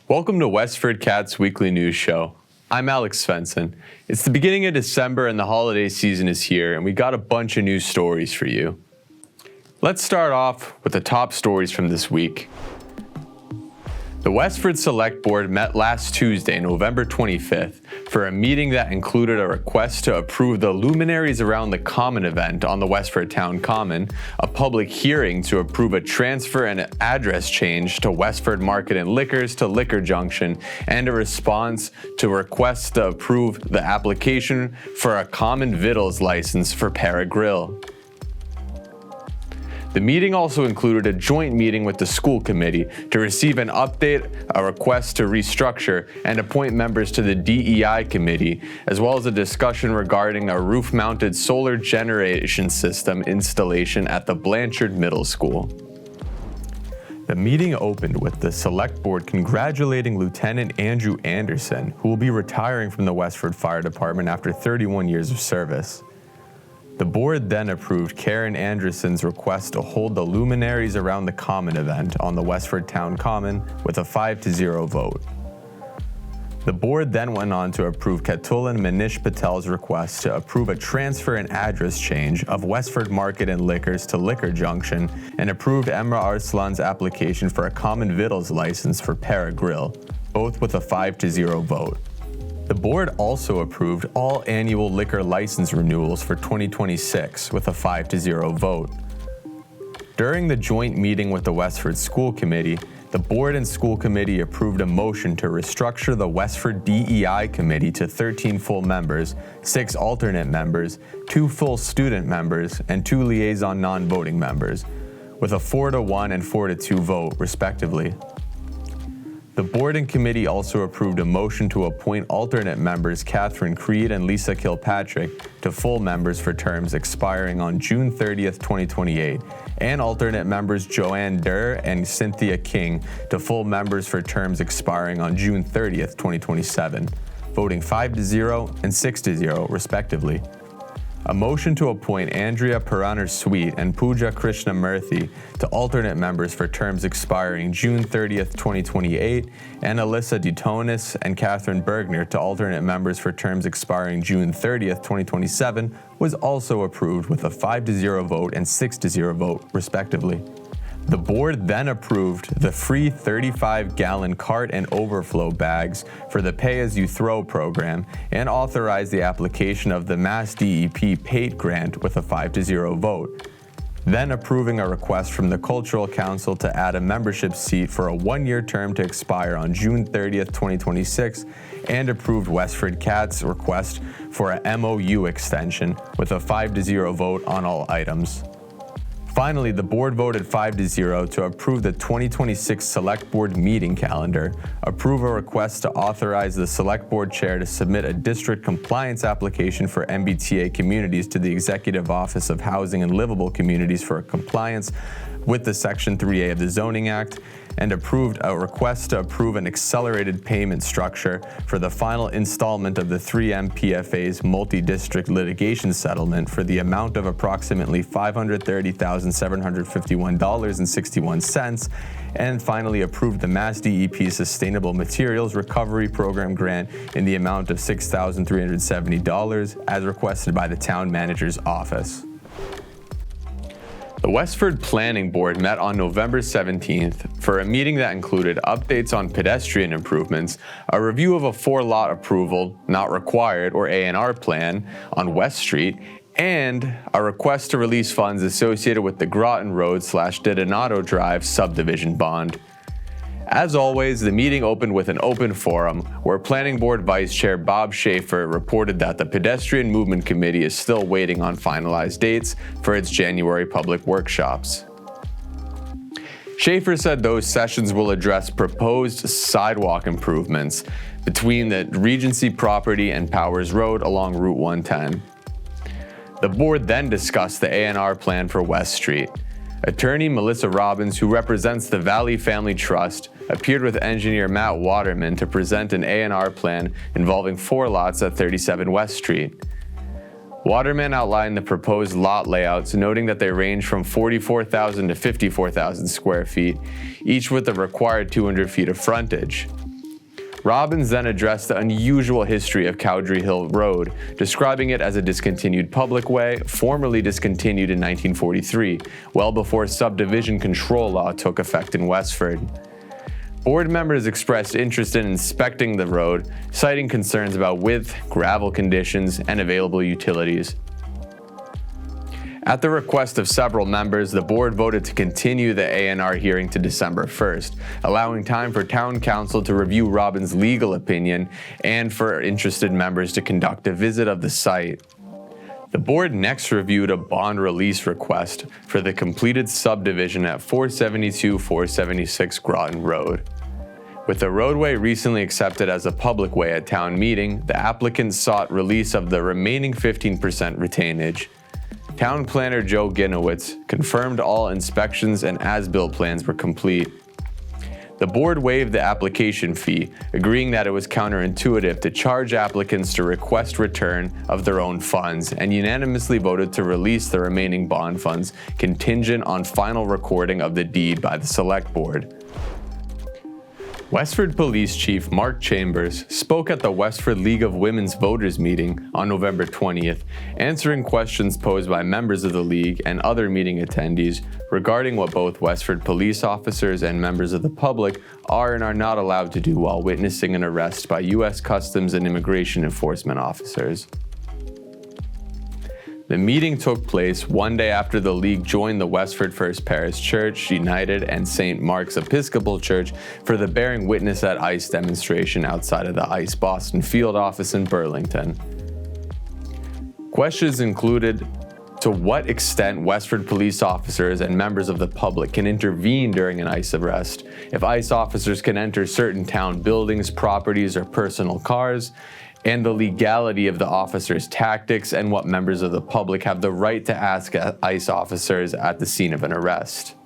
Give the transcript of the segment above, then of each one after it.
Welcome to WestfordCAT's weekly news show. I'm Alex Svensson. It's the beginning of December and the holiday season is here, and we got a bunch of news stories for you. Let's start off with the top stories from this week. The Westford Select Board met last Tuesday, November 25th, for a meeting that included a request to approve the Luminaries Around the Common event on the Westford Town Common, a public hearing to approve a transfer and address change to Westford Market and Liquors to Liquor Junction, and a response to requests to approve the application for a common vittles license for Para Grill. The meeting also included a joint meeting with the school committee to receive an update, a request to restructure, and appoint members to the DEI committee, as well as a discussion regarding a roof-mounted solar generation system installation at the Blanchard Middle School. The meeting opened with the Select Board congratulating Lieutenant Andrew Anderson, who will be retiring from the Westford Fire Department after 31 years of service. The board then approved Karen Anderson's request to hold the Luminaries Around the Common event on the Westford Town Common with a 5-0 vote. The board then went on to approve Katulan Manish Patel's request to approve a transfer and address change of Westford Market and Liquors to Liquor Junction, and approved Emra Arslan's application for a common vittles license for Para Grill, both with a 5-0 vote. The board also approved all annual liquor license renewals for 2026 with a 5-0 vote. During the joint meeting with the Westford School Committee, the board and school committee approved a motion to restructure the Westford DEI committee to 13 full members, 6 alternate members, 2 full student members, and 2 liaison non-voting members, with a 4-1 and 4-2 vote, respectively. The board and committee also approved a motion to appoint alternate members Catherine Creed and Lisa Kilpatrick to full members for terms expiring on June 30th, 2028, and alternate members Joanne Durr and Cynthia King to full members for terms expiring on June 30th, 2027, voting 5-0 and 6-0, respectively. A motion to appoint Andrea Puranar-Sweet and Pooja Krishnamurthy to alternate members for terms expiring June 30th, 2028, and Alyssa Dutonis and Catherine Bergner to alternate members for terms expiring June 30th, 2027 was also approved with a 5-0 vote and 6-0 vote, respectively. The board then approved the free 35-gallon cart and overflow bags for the Pay-As-You-Throw program and authorized the application of the Mass DEP PATE grant with a 5-0 vote. Then approving a request from the Cultural Council to add a membership seat for a 1-year term to expire on June 30th, 2026, and approved WestfordCAT's request for a MOU extension with a 5-0 vote on all items. Finally, the board voted 5-0 to approve the 2026 Select Board meeting calendar, approve a request to authorize the Select Board Chair to submit a district compliance application for MBTA communities to the Executive Office of Housing and Livable Communities for compliance with the Section 3A of the Zoning Act, and approved a request to approve an accelerated payment structure for the final installment of the 3M PFA's multi-district litigation settlement for the amount of approximately $530,751.61, and finally approved the Mass DEP Sustainable Materials Recovery Program grant in the amount of $6,370 as requested by the Town Manager's Office. The Westford Planning Board met on November 17th for a meeting that included updates on pedestrian improvements, a review of a 4-lot approval, not required, or A&R plan on West Street, and a request to release funds associated with the Groton Road/Didonato Drive subdivision bond. As always, the meeting opened with an open forum where Planning Board Vice Chair Bob Schaefer reported that the Pedestrian Movement Committee is still waiting on finalized dates for its January public workshops. Schaefer said those sessions will address proposed sidewalk improvements between the Regency property and Powers Road along Route 110. The board then discussed the A&R plan for West Street. Attorney Melissa Robbins, who represents the Valley Family Trust, appeared with engineer Matt Waterman to present an A&R plan involving 4 lots at 37 West Street. Waterman outlined the proposed lot layouts, noting that they range from 44,000 to 54,000 square feet, each with the required 200 feet of frontage. Robbins then addressed the unusual history of Cowdrey Hill Road, describing it as a discontinued public way, formerly discontinued in 1943, well before subdivision control law took effect in Westford. Board members expressed interest in inspecting the road, citing concerns about width, gravel conditions, and available utilities. At the request of several members, the board voted to continue the A&R hearing to December 1st, allowing time for town council to review Robbins' legal opinion and for interested members to conduct a visit of the site. The board next reviewed a bond release request for the completed subdivision at 472-476 Groton Road. With the roadway recently accepted as a public way at town meeting, the applicant sought release of the remaining 15% retainage. Town planner Joe Ginowitz confirmed all inspections and as-built plans were complete. The board waived the application fee, agreeing that it was counterintuitive to charge applicants to request return of their own funds, and unanimously voted to release the remaining bond funds contingent on final recording of the deed by the select board. Westford Police Chief Mark Chambers spoke at the Westford League of Women's Voters meeting on November 20th, answering questions posed by members of the League and other meeting attendees regarding what both Westford police officers and members of the public are and are not allowed to do while witnessing an arrest by U.S. Customs and Immigration Enforcement officers. The meeting took place one day after the League joined the Westford First Parish Church, United, and St. Mark's Episcopal Church for the Bearing Witness at ICE demonstration outside of the ICE Boston field office in Burlington. Questions included to what extent Westford police officers and members of the public can intervene during an ICE arrest, if ICE officers can enter certain town buildings, properties, or personal cars, and the legality of the officers' tactics and what members of the public have the right to ask ICE officers at the scene of an arrest.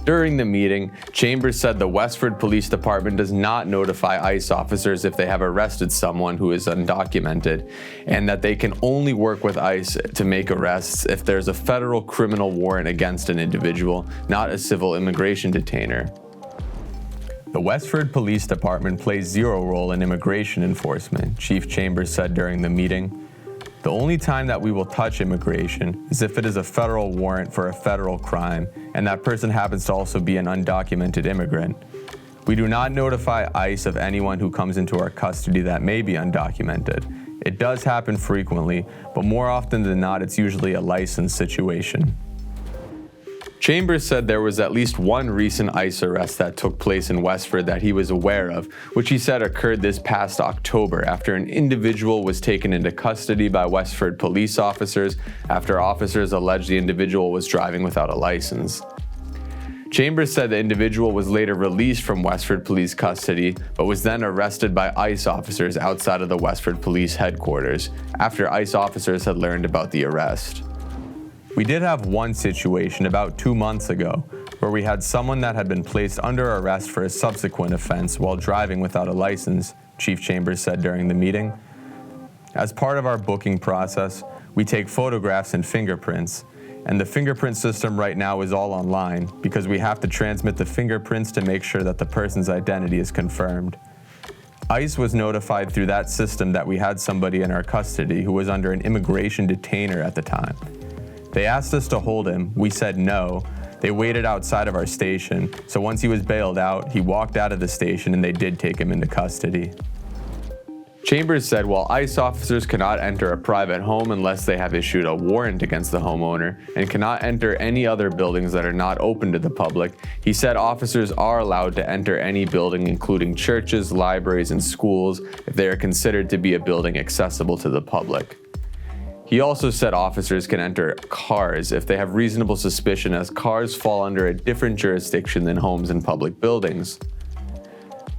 During the meeting, Chambers said the Westford Police Department does not notify ICE officers if they have arrested someone who is undocumented, and that they can only work with ICE to make arrests if there's a federal criminal warrant against an individual, not a civil immigration detainer. The Westford Police Department plays zero role in immigration enforcement, Chief Chambers said during the meeting. The only time that we will touch immigration is if it is a federal warrant for a federal crime, and that person happens to also be an undocumented immigrant. We do not notify ICE of anyone who comes into our custody that may be undocumented. It does happen frequently, but more often than not, it's usually a licensed situation. Chambers said there was at least one recent ICE arrest that took place in Westford that he was aware of, which he said occurred this past October after an individual was taken into custody by Westford police officers after officers alleged the individual was driving without a license. Chambers said the individual was later released from Westford police custody, but was then arrested by ICE officers outside of the Westford police headquarters after ICE officers had learned about the arrest. We did have one situation about 2 months ago where we had someone that had been placed under arrest for a subsequent offense while driving without a license, Chief Chambers said during the meeting. As part of our booking process, we take photographs and fingerprints, and the fingerprint system right now is all online because we have to transmit the fingerprints to make sure that the person's identity is confirmed. ICE was notified through that system that we had somebody in our custody who was under an immigration detainer at the time. They asked us to hold him. We said no. They waited outside of our station, so once he was bailed out, he walked out of the station and they did take him into custody. Chambers said while ICE officers cannot enter a private home unless they have issued a warrant against the homeowner and cannot enter any other buildings that are not open to the public, he said officers are allowed to enter any building including churches, libraries, and schools if they are considered to be a building accessible to the public. He also said officers can enter cars if they have reasonable suspicion, as cars fall under a different jurisdiction than homes and public buildings.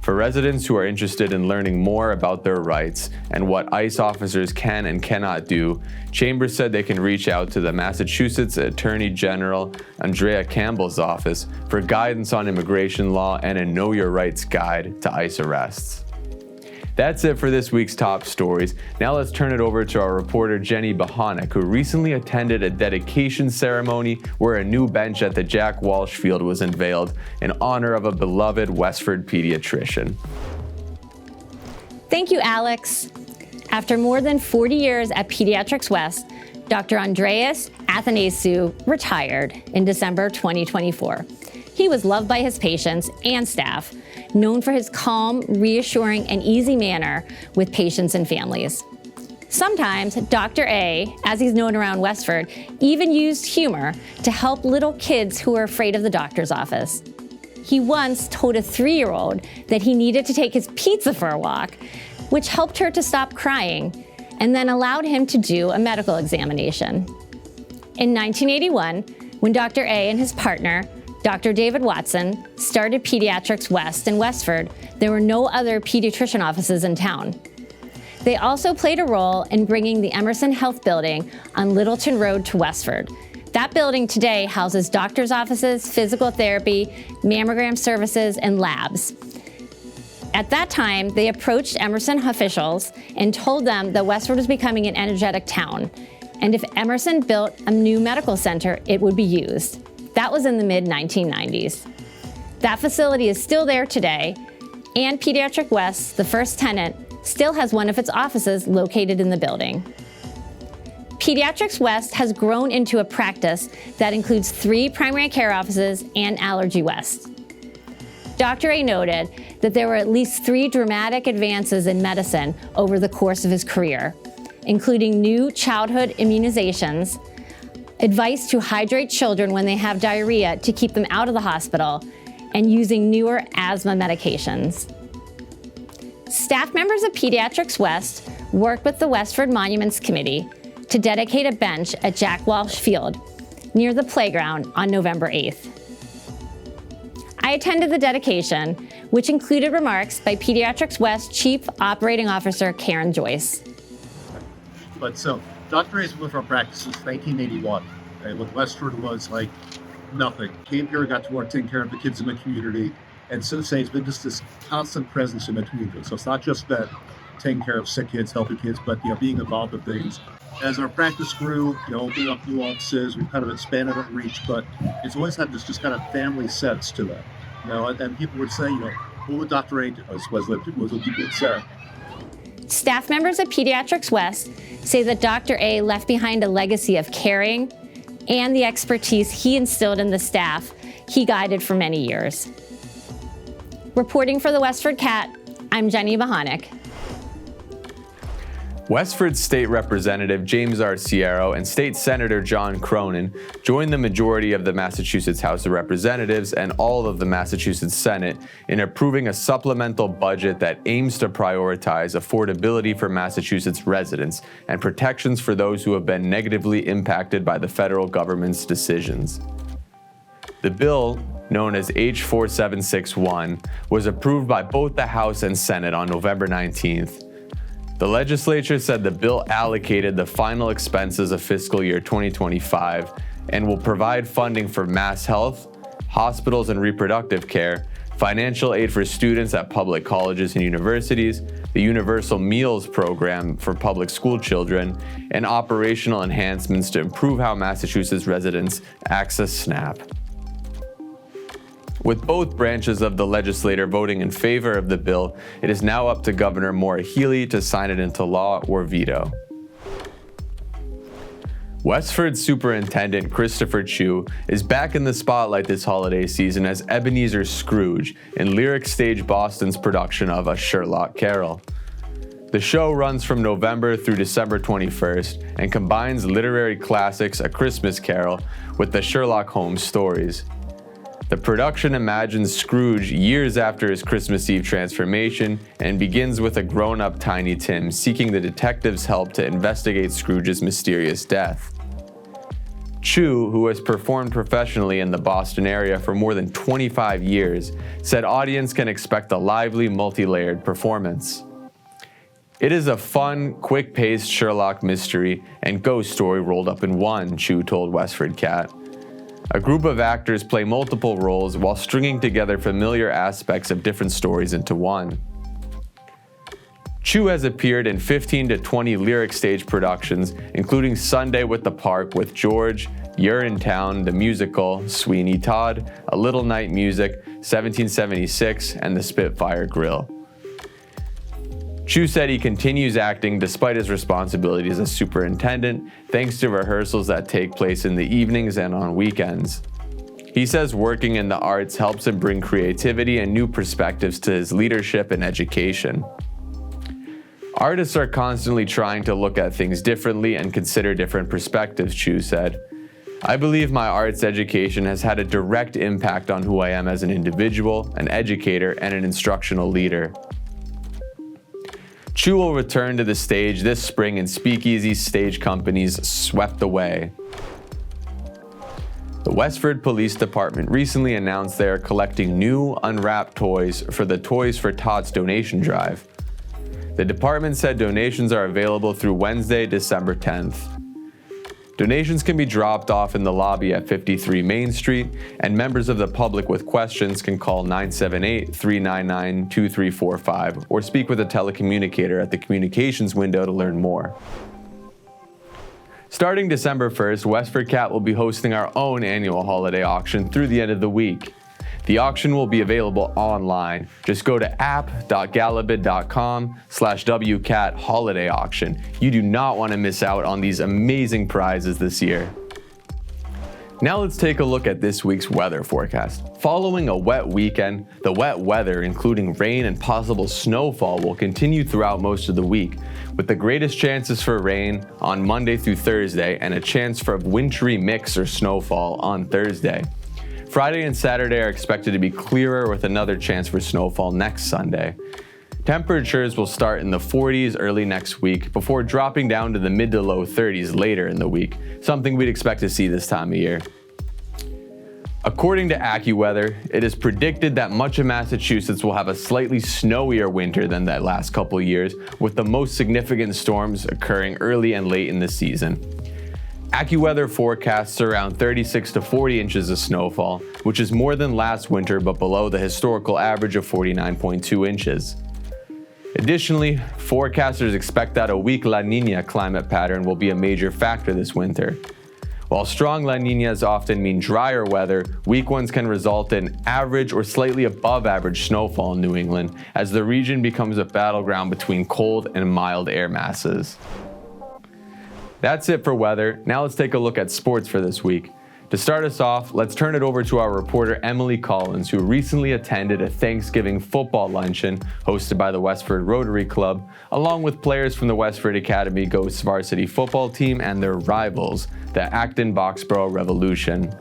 For residents who are interested in learning more about their rights and what ICE officers can and cannot do, Chambers said they can reach out to the Massachusetts Attorney General Andrea Campbell's office for guidance on immigration law and a Know Your Rights guide to ICE arrests. That's it for this week's top stories. Now let's turn it over to our reporter Jenni who recently attended a dedication ceremony where a new bench at the Jack Walsh Field was unveiled in honor of a beloved Westford pediatrician. Thank you, Alex. After more than 40 years at Pediatrics West, Dr. Andreas Athanasiou retired in December 2024. He was loved by his patients and staff, known for his calm, reassuring, and easy manner with patients and families. Sometimes Dr. A, as he's known around Westford, even used humor to help little kids who were afraid of the doctor's office. He once told a 3-year-old that he needed to take his pizza for a walk, which helped her to stop crying, and then allowed him to do a medical examination. In 1981, when Dr. A and his partner, Dr. David Watson, started Pediatrics West in Westford, there were no other pediatrician offices in town. They also played a role in bringing the Emerson Health Building on Littleton Road to Westford. That building today houses doctors' offices, physical therapy, mammogram services, and labs. At that time, they approached Emerson officials and told them that Westford was becoming an energetic town, and if Emerson built a new medical center, it would be used. That was in the mid-1990s. That facility is still there today, and Pediatric West, the first tenant, still has one of its offices located in the building. Pediatrics West has grown into a practice that includes 3 primary care offices and Allergy West. Dr. A noted that there were at least 3 dramatic advances in medicine over the course of his career, including new childhood immunizations, advice to hydrate children when they have diarrhea to keep them out of the hospital, and using newer asthma medications. Staff members of Pediatrics West worked with the Westford Monuments Committee to dedicate a bench at Jack Walsh Field near the playground on November 8th. I attended the dedication, which included remarks by Pediatrics West Chief Operating Officer Karen Joyce. But so, Dr. A's been with our practice since 1981. And with Westford was like nothing. Came here, got to work taking care of the kids in the community. And since then, it's been just this constant presence in the community. So it's not just that taking care of sick kids, healthy kids, but being involved with things. As our practice grew, opening up new offices, we've kind of expanded our reach, but it's always had this just kind of family sense to it. And people would say, what would Dr. A do? Was what people would say. Staff members at Pediatrics West say that Dr. A left behind a legacy of caring and the expertise he instilled in the staff he guided for many years. Reporting for the WestfordCAT, I'm Jenni Bahanik. Westford State Representative James Arciero and State Senator John Cronin joined the majority of the Massachusetts House of Representatives and all of the Massachusetts Senate in approving a supplemental budget that aims to prioritize affordability for Massachusetts residents and protections for those who have been negatively impacted by the federal government's decisions. The bill, known as H4761, was approved by both the House and Senate on November 19th. The legislature said the bill allocated the final expenses of fiscal year 2025 and will provide funding for mass health, hospitals and reproductive care, financial aid for students at public colleges and universities, the Universal Meals Program for public school children, and operational enhancements to improve how Massachusetts residents access SNAP. With both branches of the legislature voting in favor of the bill, it is now up to Governor Maura Healey to sign it into law or veto. Westford Superintendent Christopher Chu is back in the spotlight this holiday season as Ebenezer Scrooge in Lyric Stage Boston's production of A Sherlock Carol. The show runs from November through December 21st and combines literary classics A Christmas Carol with the Sherlock Holmes stories. The production imagines Scrooge years after his Christmas Eve transformation and begins with a grown-up Tiny Tim seeking the detective's help to investigate Scrooge's mysterious death. Chu, who has performed professionally in the Boston area for more than 25 years, said audience can expect a lively, multi-layered performance. It is a fun, quick-paced Sherlock mystery and ghost story rolled up in one, Chu told WestfordCAT. A group of actors play multiple roles while stringing together familiar aspects of different stories into one. Chu has appeared in 15 to 20 lyric stage productions, including Sunday with the Park with George, Urinetown, the musical, Sweeney Todd, A Little Night Music, 1776, and the Spitfire Grill. Chu said he continues acting despite his responsibilities as superintendent, thanks to rehearsals that take place in the evenings and on weekends. He says working in the arts helps him bring creativity and new perspectives to his leadership and education. Artists are constantly trying to look at things differently and consider different perspectives, Chu said. I believe my arts education has had a direct impact on who I am as an individual, an educator, and an instructional leader. Chu will return to the stage this spring in Speakeasy Stage Company's Swept Away. The Westford Police Department recently announced they are collecting new unwrapped toys for the Toys for Tots donation drive. The department said donations are available through Wednesday, December 10th. Donations can be dropped off in the lobby at 53 Main Street, and members of the public with questions can call 978-399-2345 or speak with a telecommunicator at the communications window to learn more. Starting December 1st, WestfordCAT will be hosting our own annual holiday auction through the end of the week. The auction will be available online. Just go to app.galabid.com/WCAT holiday auction. You do not want to miss out on these amazing prizes this year. Now let's take a look at this week's weather forecast. Following a wet weekend, the wet weather, including rain and possible snowfall, will continue throughout most of the week, with the greatest chances for rain on Monday through Thursday and a chance for a wintry mix or snowfall on Thursday. Friday and Saturday are expected to be clearer with another chance for snowfall next Sunday. Temperatures will start in the 40s early next week before dropping down to the mid to low 30s later in the week, something we'd expect to see this time of year. According to AccuWeather, it is predicted that much of Massachusetts will have a slightly snowier winter than that last couple years, with the most significant storms occurring early and late in the season. AccuWeather forecasts around 36 to 40 inches of snowfall, which is more than last winter but below the historical average of 49.2 inches. Additionally, forecasters expect that a weak La Niña climate pattern will be a major factor this winter. While strong La Niñas often mean drier weather, weak ones can result in average or slightly above average snowfall in New England, as the region becomes a battleground between cold and mild air masses. That's it for weather. Now let's take a look at sports for this week. To start us off, let's turn it over to our reporter Emily Collins, who recently attended a Thanksgiving football luncheon hosted by the Westford Rotary Club, along with players from the Westford Academy Ghosts varsity football team and their rivals, the Acton-Boxborough Revolution.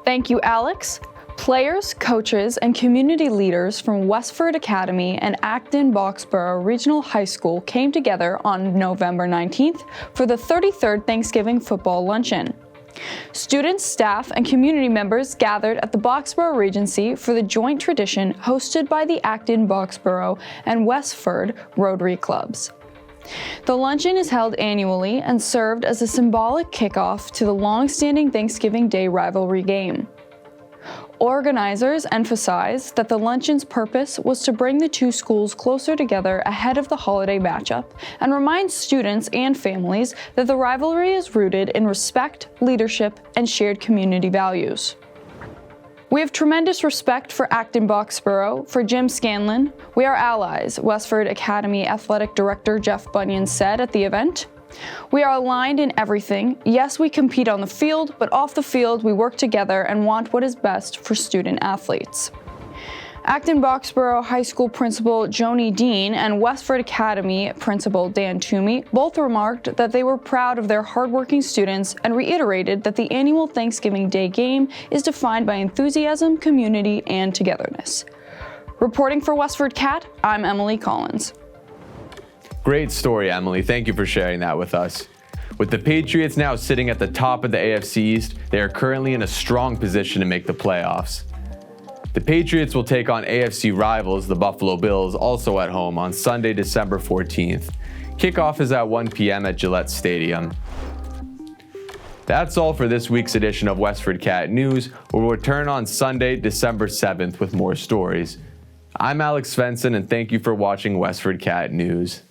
Thank you, Alex. Players, coaches, and community leaders from Westford Academy and Acton-Boxborough Regional High School came together on November 19th for the 33rd Thanksgiving football luncheon. Students, staff, and community members gathered at the Boxborough Regency for the joint tradition hosted by the Acton-Boxborough and Westford Rotary Clubs. The luncheon is held annually and served as a symbolic kickoff to the long-standing Thanksgiving Day rivalry game. Organizers emphasized that the luncheon's purpose was to bring the two schools closer together ahead of the holiday matchup and remind students and families that the rivalry is rooted in respect, leadership, and shared community values. We have tremendous respect for Acton-Boxborough, for Jim Scanlon. We are allies, Westford Academy Athletic Director Jeff Bunyan said at the event. We are aligned in everything. Yes, we compete on the field, but off the field, we work together and want what is best for student athletes. Acton-Boxborough High School Principal Joni Dean and Westford Academy Principal Dan Toomey both remarked that they were proud of their hardworking students and reiterated that the annual Thanksgiving Day game is defined by enthusiasm, community, and togetherness. Reporting for WestfordCAT, I'm Emily Collins. Great story, Emily. Thank you for sharing that with us. With the Patriots now sitting at the top of the AFC East, they are currently in a strong position to make the playoffs. The Patriots will take on AFC rivals, the Buffalo Bills, also at home on Sunday, December 14th. Kickoff is at 1 p.m. at Gillette Stadium. That's all for this week's edition of WestfordCAT News. We'll return on Sunday, December 7th with more stories. I'm Alex Svensson, and thank you for watching WestfordCAT News.